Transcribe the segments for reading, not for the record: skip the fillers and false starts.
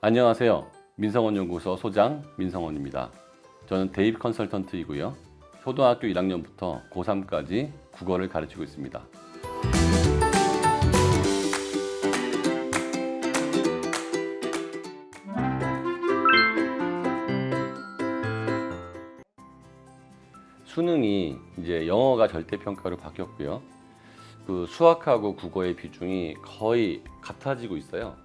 안녕하세요. 민성원연구소 소장 민성원입니다. 저는 대입 컨설턴트이고요. 초등학교 1학년부터 고3까지 국어를 가르치고 있습니다. 수능이 이제 영어가 절대평가로 바뀌었고요. 그 수학하고 국어의 비중이 거의 같아지고 있어요.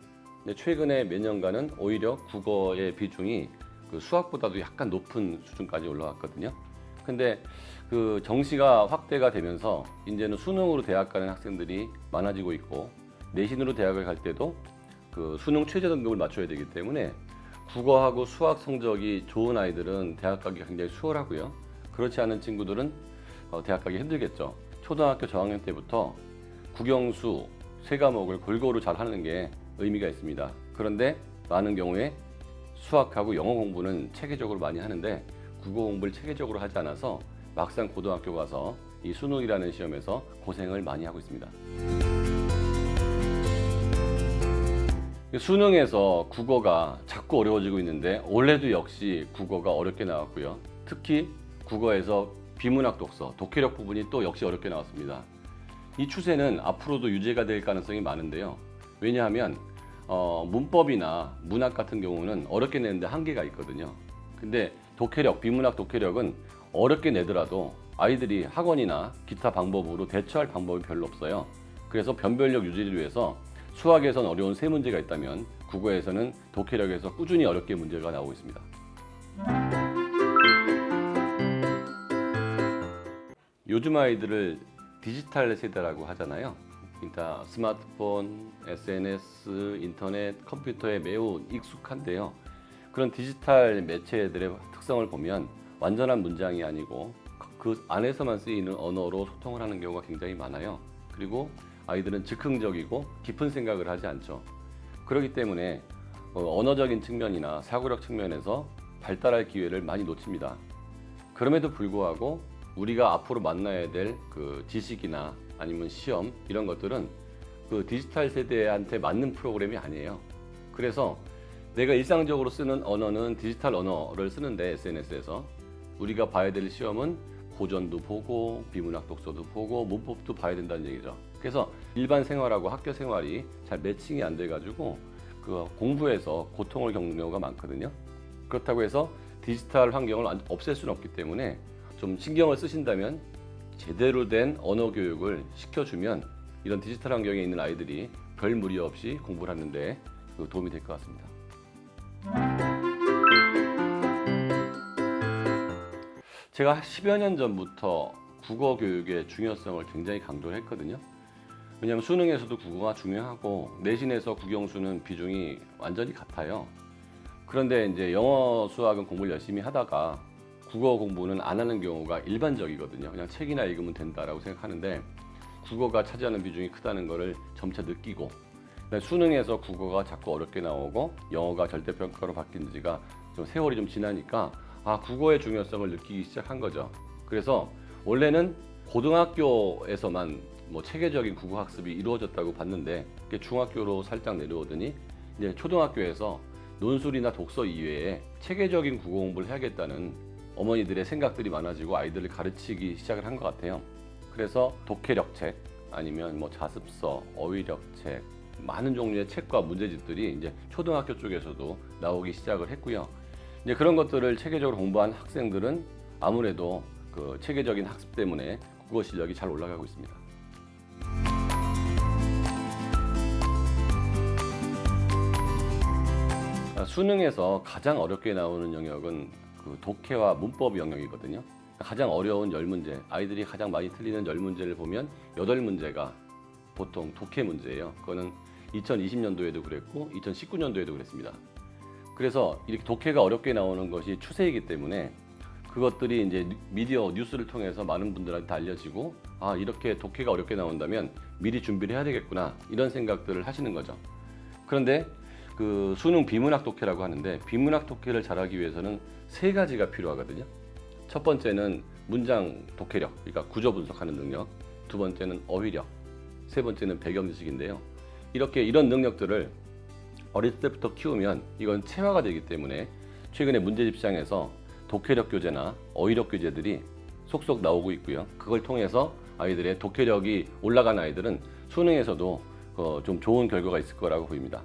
근데 최근에 몇 년간은 오히려 국어의 비중이 그 수학보다도 약간 높은 수준까지 올라왔거든요. 근데 그 정시가 확대가 되면서 이제는 수능으로 대학 가는 학생들이 많아지고 있고, 내신으로 대학을 갈 때도 그 수능 최저 등급을 맞춰야 되기 때문에 국어하고 수학 성적이 좋은 아이들은 대학 가기가 굉장히 수월하고요. 그렇지 않은 친구들은 대학 가기 힘들겠죠. 초등학교 저학년 때부터 국영수 세 과목을 골고루 잘 하는 게 의미가 있습니다. 그런데 많은 경우에 수학하고 영어 공부는 체계적으로 많이 하는데 국어 공부를 체계적으로 하지 않아서 막상 고등학교 가서 이 수능이라는 시험에서 고생을 많이 하고 있습니다. 수능에서 국어가 자꾸 어려워지고 있는데 올해도 역시 국어가 어렵게 나왔고요. 특히 국어에서 비문학 독서, 독해력 부분이 또 역시 어렵게 나왔습니다. 이 추세는 앞으로도 유지가 될 가능성이 많은데요. 왜냐하면 문법이나 문학 같은 경우는 어렵게 내는데 한계가 있거든요. 근데 독해력, 비문학 독해력은 어렵게 내더라도 아이들이 학원이나 기타 방법으로 대처할 방법이 별로 없어요. 그래서 변별력 유지를 위해서 수학에선 어려운 세 문제가 있다면 국어에서는 독해력에서 꾸준히 어렵게 문제가 나오고 있습니다. 요즘 아이들을 디지털 세대라고 하잖아요. 그러니까 스마트폰, SNS, 인터넷, 컴퓨터에 매우 익숙한데요. 그런 디지털 매체들의 특성을 보면 완전한 문장이 아니고 그 안에서만 쓰이는 언어로 소통을 하는 경우가 굉장히 많아요. 그리고 아이들은 즉흥적이고 깊은 생각을 하지 않죠. 그렇기 때문에 언어적인 측면이나 사고력 측면에서 발달할 기회를 많이 놓칩니다. 그럼에도 불구하고 우리가 앞으로 만나야 될 그 지식이나 아니면 시험 이런 것들은 그 디지털 세대한테 맞는 프로그램이 아니에요. 그래서 내가 일상적으로 쓰는 언어는 디지털 언어를 쓰는데 SNS에서 우리가 봐야 될 시험은 고전도 보고 비문학 독서도 보고 문법도 봐야 된다는 얘기죠. 그래서 일반 생활하고 학교 생활이 잘 매칭이 안 돼가지고 그 공부에서 고통을 겪는 경우가 많거든요. 그렇다고 해서 디지털 환경을 없앨 수는 없기 때문에 좀 신경을 쓰신다면 제대로 된 언어 교육을 시켜주면 이런 디지털 환경에 있는 아이들이 별 무리 없이 공부를 하는데 도움이 될 것 같습니다. 제가 10여 년 전부터 국어 교육의 중요성을 굉장히 강조를 했거든요. 왜냐하면 수능에서도 국어가 중요하고 내신에서 국영수는 비중이 완전히 같아요. 그런데 이제 영어, 수학은 공부를 열심히 하다가 국어 공부는 안 하는 경우가 일반적이거든요. 그냥 책이나 읽으면 된다라고 생각하는데 국어가 차지하는 비중이 크다는 것을 점차 느끼고 수능에서 국어가 자꾸 어렵게 나오고 영어가 절대평가로 바뀐 지가 좀 세월이 좀 지나니까 국어의 중요성을 느끼기 시작한 거죠. 그래서 원래는 고등학교에서만 체계적인 국어 학습이 이루어졌다고 봤는데 중학교로 살짝 내려오더니 이제 초등학교에서 논술이나 독서 이외에 체계적인 국어 공부를 해야겠다는 어머니들의 생각들이 많아지고 아이들을 가르치기 시작을 한 것 같아요. 그래서 독해력 책 아니면 자습서, 어휘력 책 많은 종류의 책과 문제집들이 이제 초등학교 쪽에서도 나오기 시작을 했고요. 이제 그런 것들을 체계적으로 공부한 학생들은 아무래도 그 체계적인 학습 때문에 국어 실력이 잘 올라가고 있습니다. 수능에서 가장 어렵게 나오는 영역은 그 독해와 문법 영역이거든요. 가장 어려운 10문제, 아이들이 가장 많이 틀리는 10문제를 보면 8문제가 보통 독해 문제예요. 그거는 2020년도에도 그랬고 2019년도에도 그랬습니다. 그래서 이렇게 독해가 어렵게 나오는 것이 추세이기 때문에 그것들이 이제 미디어 뉴스를 통해서 많은 분들한테 알려지고 이렇게 독해가 어렵게 나온다면 미리 준비를 해야 되겠구나 이런 생각들을 하시는 거죠. 그런데 그 수능 비문학 독해라고 하는데 비문학 독해를 잘하기 위해서는 세 가지가 필요하거든요. 첫 번째는 문장 독해력, 그러니까 구조 분석하는 능력. 두 번째는 어휘력, 세 번째는 배경 지식인데요. 이런 능력들을 어릴 때부터 키우면 이건 체화가 되기 때문에 최근에 문제집상에서 독해력 교재나 어휘력 교재들이 속속 나오고 있고요. 그걸 통해서 아이들의 독해력이 올라간 아이들은 수능에서도 좀 좋은 결과가 있을 거라고 보입니다.